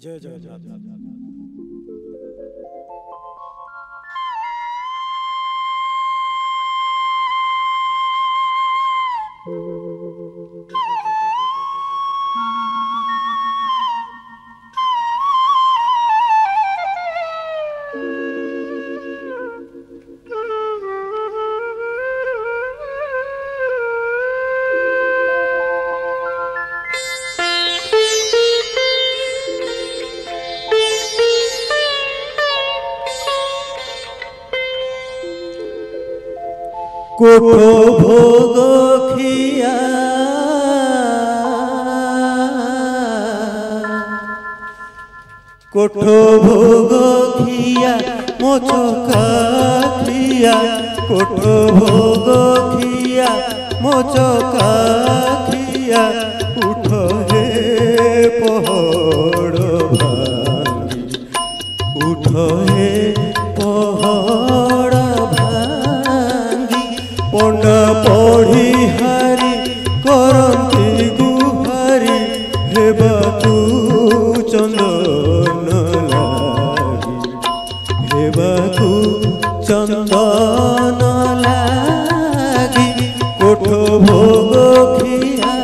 जय जय जय कोठो भोग खिया कोठो भोग खिया मोचका खिया कोठो भोग खिया मोचका खिया उठ हे पहाड़ भांगी उठ हे पहाड़ पंडा पढ़ी हारी करती गुहारी हेबा तू चंदन लागी हेबा तू चंदन लागी कोठो भोग खिया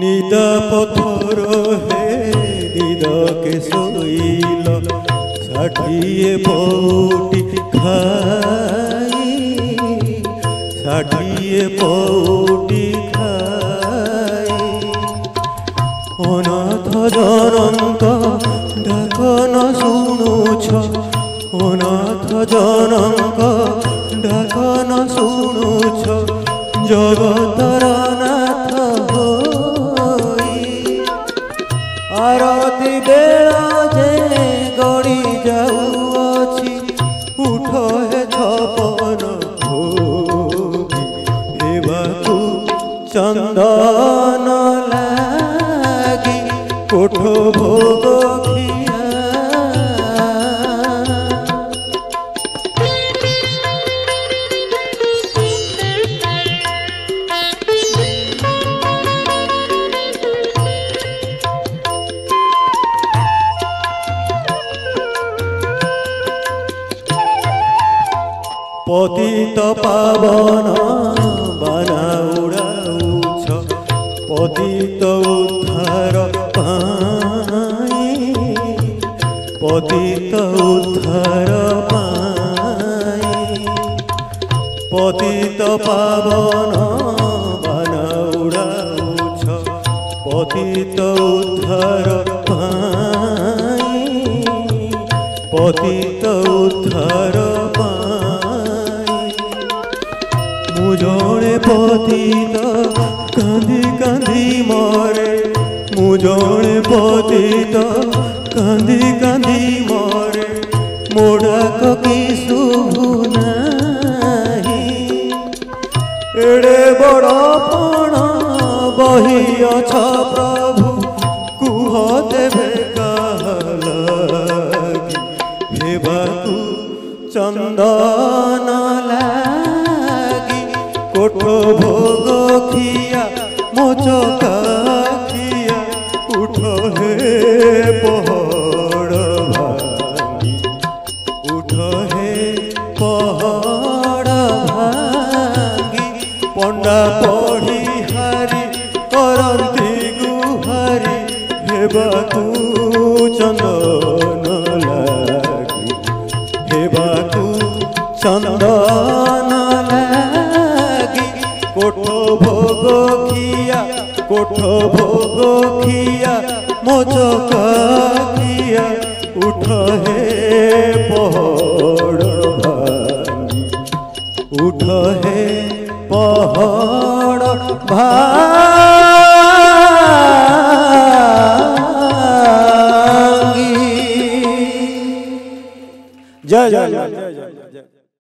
निद पथर हे निद के सोइल षाठिए पौटी खाई षाठिए पौटी खाई अनाथ जनंत डाक न शुणुछ अनाथ जनंक डाक न शुणुछ जगतर नाथ आरती बेला जे गड़ी जाऊँगी उठ हे छपन भोगी हेबा तू चंदन लागी कोठो भोग खिया पतित पावन बाना उड़ाउछ पतित उद्धार पाई पतित उद्धार पाई पतित पावन बाना उड़ाउछ पतित उद्धार पाई पतित उद्धार मुझे पतित कांदी कांदी मरे मुझे पतित कांदी कांदी मरे मोड़ा ककी शुभु नहीं एड़े बड़ पण बही अछ प्रभु कुह देवे कहलागी हेबा तू चंदन कोठो भोग खिया मोचका खिया उठ हे पहाड़ भांगी उठ हे पहाड़ भांगी पंडा पढ़ी हारी करती गुहारी हेबा तू चंदन लागी हेबा तू चंदन कोठो भोग खिया कोठो भोग खिया मोचका खिया उठ हे पहाड़ भांगी उठ हे पहाड़ भांगी जय जय जय।